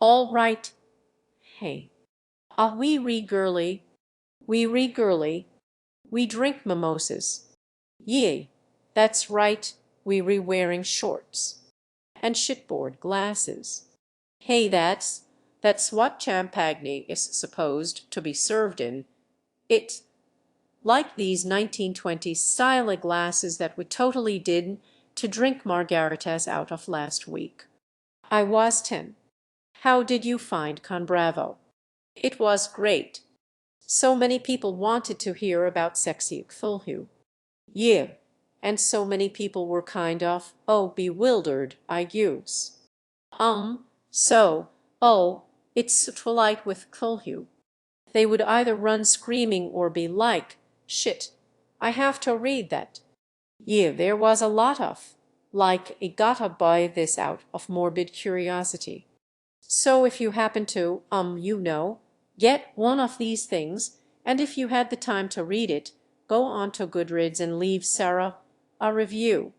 All right. Hey. Ah, we re girly. We re girly. We drink mimosas. Yea, that's right, we re wearing shorts. And shipboard glasses. Hey, that's what champagne is supposed to be served in. It, like these 1920s style glasses that we totally did to drink margaritas out of last week. I was 10. How did you find Con Bravo? It was great. So many people wanted to hear about sexy Cthulhu. Yeah, and so many people were kind of, oh, bewildered, I guess. So, oh, it's Twilight with Cthulhu. They would either run screaming or be like, shit, I have to read that. Yeah, there was a lot of, like, I gotta buy this out of morbid curiosity. So if you happen to, get one of these things, and if you had the time to read it, go on to Goodreads and leave Sarah a review.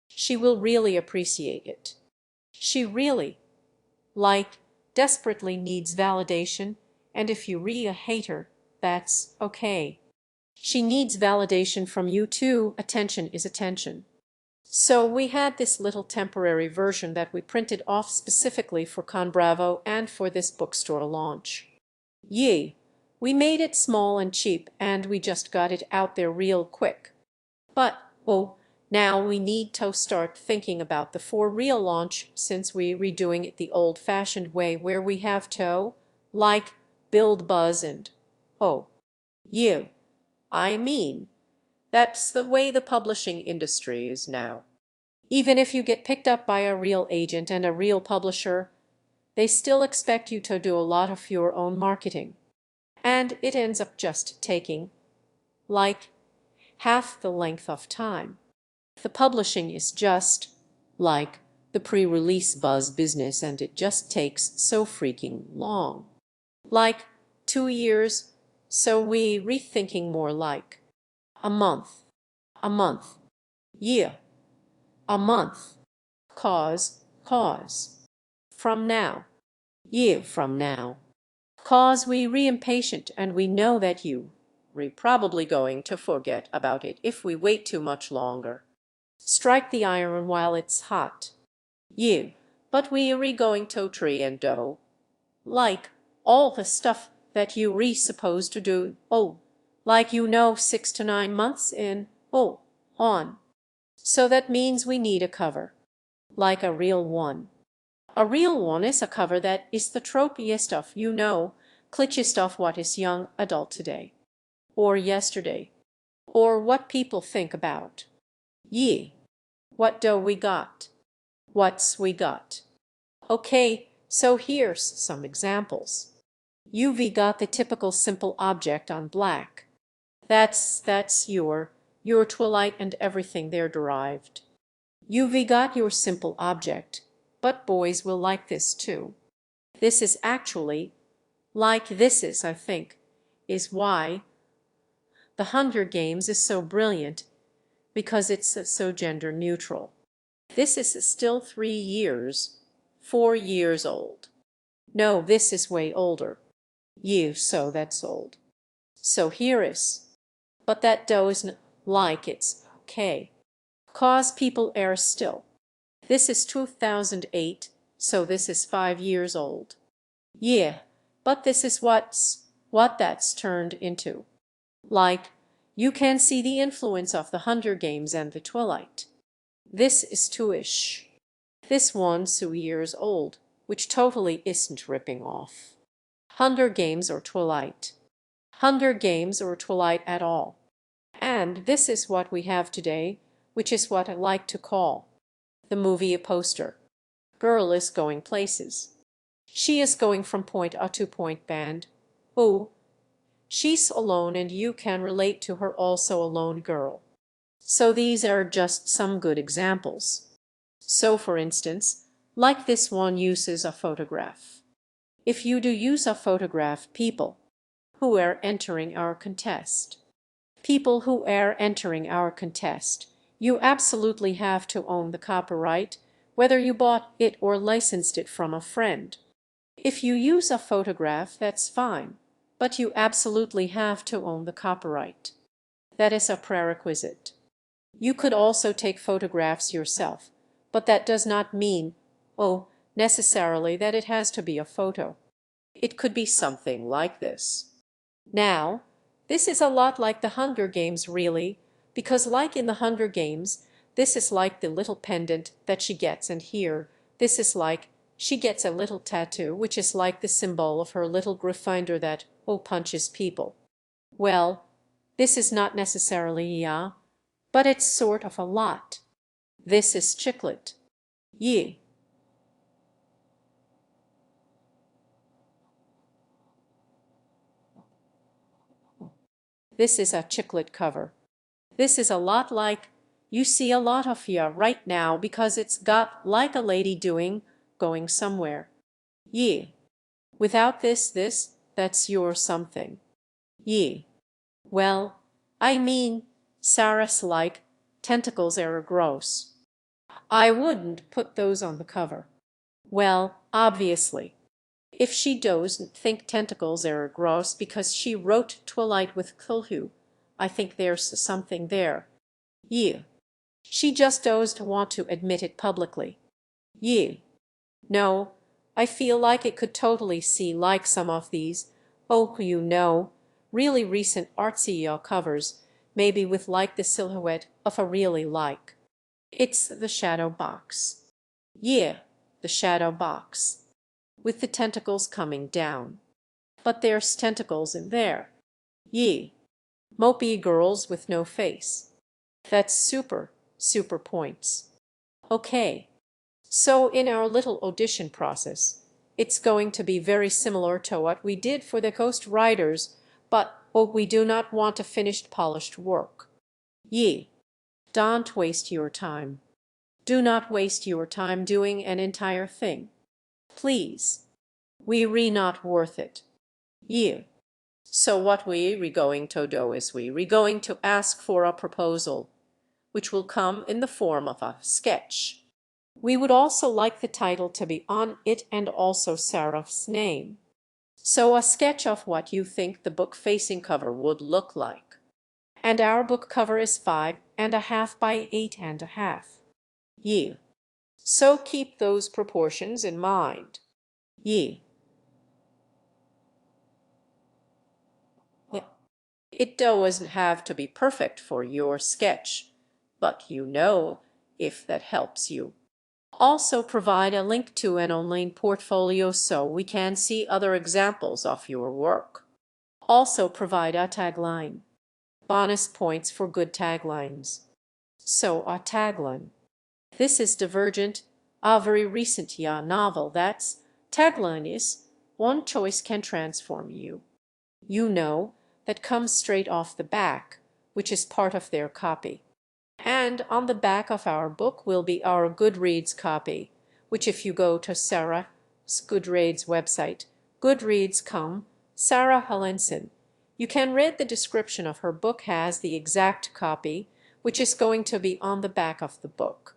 She will really appreciate it. She really, like, desperately needs validation, and if you really hate her, that's okay. She needs validation from you too. Attention is attention. So we had this little temporary version that we printed off specifically for Con Bravo and for this bookstore launch. Yee, we made it small and cheap and we just got it out there real quick. But, oh, now we need to start thinking about the for real launch since we redoing it the old-fashioned way where we have to, like, build buzz and, oh, you, I mean, that's the way the publishing industry is now. Even if you get picked up by a real agent and a real publisher, they still expect you to do a lot of your own marketing. And it ends up just taking, like, half the length of time. The publishing is just, like, the pre-release buzz business and it just takes so freaking long. Like, 2 years, so we rethinking more like a month, yeah, a month, cause, from now, from now, cause we re-impatient and we know that you probably going to forget about it if we wait too much longer. Strike the iron while it's hot. But we going to tree and do, like, all the stuff that you supposed to do, like 6 to 9 months in, on. So that means we need a cover, like a real one. A real one is a cover that is the tropiest of, clichest of what is young adult today, or yesterday, or what people think about. What do we got? What's we got? Okay, so here's some examples. You've got the typical simple object on black. That's your Twilight and everything there derived. You've got your simple object, but boys will like this too. This is actually, like this is, I think, is why The Hunger Games is so brilliant, because it's so gender neutral. This is still 4 years old. No, this is way older. So that's old. So here is. But that doesn't like it's okay. Cause people are still. This is 2008, so this is 5 years old. But this is what that's turned into. Like, you can see the influence of the Hunger Games and the Twilight. This is 2-ish. This one's 2 years old, which totally isn't ripping off Hunger Games or Twilight. Hunger Games or Twilight at all. And this is what we have today, which is what I like to call the movie a poster. Girl is going places. She is going from point A to point B. She's alone and you can relate to her also a lone girl. So these are just some good examples. So for instance, like this one uses a photograph. If you do use a photograph, people who are entering our contest, you absolutely have to own the copyright, whether you bought it or licensed it from a friend. If you use a photograph, that's fine, but you absolutely have to own the copyright. That is a prerequisite. You could also take photographs yourself, but that does not mean, oh, necessarily that it has to be a photo. It could be something like this. Now, this is a lot like the Hunger Games, really, because like in the Hunger Games, this is like the little pendant that she gets, and here, this is like she gets a little tattoo, which is like the symbol of her little Gryffindor that, oh, punches people. Well, this is not necessarily yeah, but it's sort of a lot. This is chiclet. Ye. This is a chiclet cover. This is a lot like, you see a lot of ya right now because it's got like a lady going somewhere. Ye. Without this, that's your something. Ye. Well, I mean, Sarah's like, tentacles are gross. I wouldn't put those on the cover. Well, obviously. If she doesn't think tentacles are gross because she wrote Twilight with Cthulhu, I think there's something there. Yeah. She just doesn't want to admit it publicly. Yeah. No, I feel like it could totally see like some of these, oh, really recent artsy covers, maybe with like the silhouette of a really like. It's the shadow box. Yeah, the shadow box. With the tentacles coming down. But there's tentacles in there. Ye. Mopey girls with no face. That's super points. Okay. So in our little audition process, it's going to be very similar to what we did for the Ghost Riders, but oh, we do not want a finished polished work. Ye. Don't waste your time. Do not waste your time doing an entire thing. Please. We not worth it. Ye. So what we going to do is we going to ask for a proposal, which will come in the form of a sketch. We would also like the title to be on it and also Sarah's name. So a sketch of what you think the book facing cover would look like. And our book cover is 5.5 by 8.5. Ye. So keep those proportions in mind. Ye. It doesn't have to be perfect for your sketch, but if that helps you. Also provide a link to an online portfolio so we can see other examples of your work. Also provide a tagline. Bonus points for good taglines. So a tagline. This is Divergent, a very recent novel that's tagline is one choice can transform you. That comes straight off the back, which is part of their copy. And on the back of our book will be our Goodreads copy, which if you go to Sarah's Goodreads website, goodreads.com, Sarah Hellenson, you can read the description of her book has the exact copy, which is going to be on the back of the book.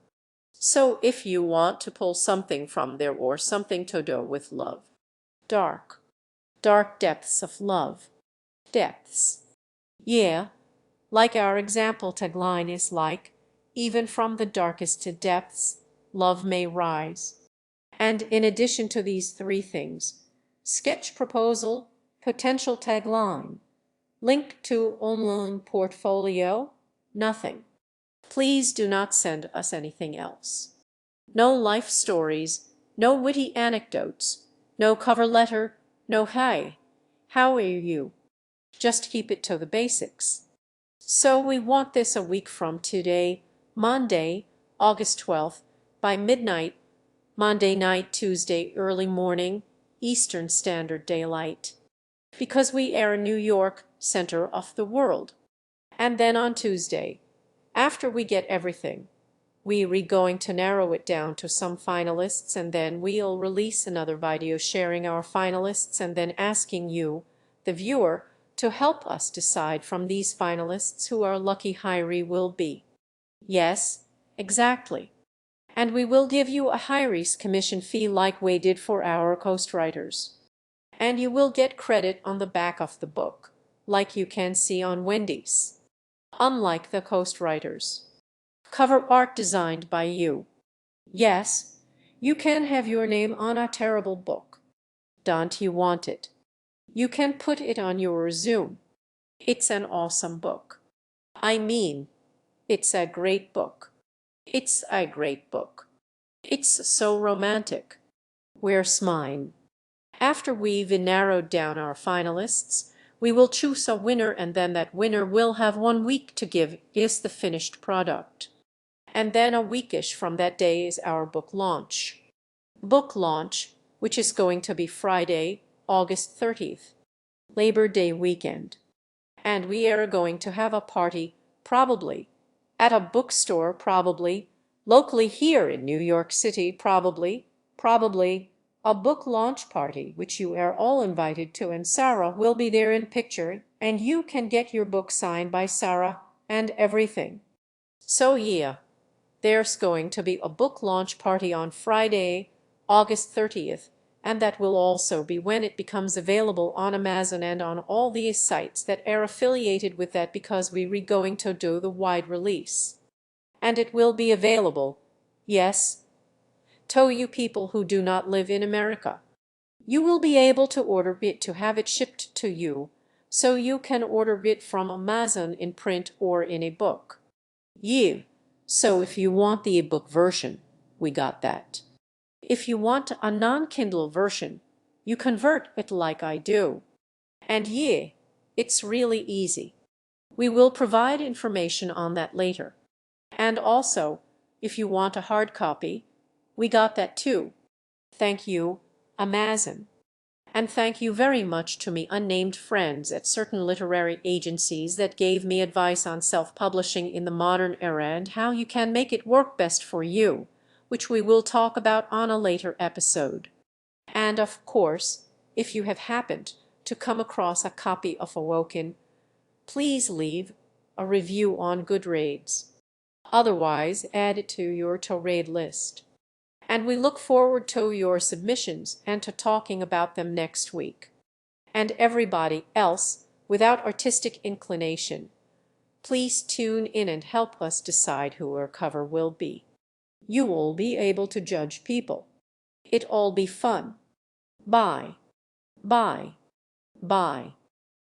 So if you want to pull something from there or something to do with love, dark depths of love, depths. Yeah, like our example tagline is like, even from the darkest depths, love may rise. And in addition to these three things, sketch proposal, potential tagline, link to online portfolio, nothing. Please do not send us anything else. No life stories, no witty anecdotes, no cover letter, no hi, how are you? Just keep it to the basics. So we want this a week from today, Monday, August 12th, by midnight, Monday night, Tuesday, early morning, Eastern Standard Daylight. Because we are New York, center of the world. And then on Tuesday, after we get everything, we're going to narrow it down to some finalists, and then we'll release another video sharing our finalists and then asking you, the viewer, to help us decide from these finalists who our lucky hiree will be. Yes, exactly. And we will give you a high-risk commission fee like we did for our ghostwriters. And you will get credit on the back of the book, like you can see on Wendy's. Unlike the ghostwriters. Cover art designed by you. Yes, you can have your name on a terrible book. Don't you want it? You can put it on your resume. It's an awesome book. I mean, it's a great book. It's a great book. It's so romantic. Where's mine? After we've narrowed down our finalists, we will choose a winner, and then that winner will have 1 week to give us the finished product. And then a weekish from that day is our book launch. Book launch, which is going to be Friday, August 30th, Labor Day weekend. And we are going to have a party, probably, at a bookstore, probably, locally here in New York City, probably, a book launch party, which you are all invited to, and Sarah will be there in picture, and you can get your book signed by Sarah and everything. So yeah, there's going to be a book launch party on Friday, August 30th, and that will also be when it becomes available on Amazon and on all these sites that are affiliated with that, because we're going to do the wide release. And it will be available, yes, to you people who do not live in America. You will be able to order it to have it shipped to you, so you can order it from Amazon in print or in a book. Yeah, so if you want the ebook version, we got that. If you want a non-Kindle version, you convert it like I do. And yeah, it's really easy. We will provide information on that later. And also, if you want a hard copy, we got that too. Thank you, Amazon. And thank you very much to me unnamed friends at certain literary agencies that gave me advice on self-publishing in the modern era and how you can make it work best for you, which we will talk about on a later episode. And of course, if you have happened to come across a copy of Awoken, please leave a review on Goodreads. Otherwise, add it to your to-read list. And we look forward to your submissions and to talking about them next week. And everybody else without artistic inclination, please tune in and help us decide who our cover will be. You will be able to judge people. It all be fun. Bye. Bye. Bye.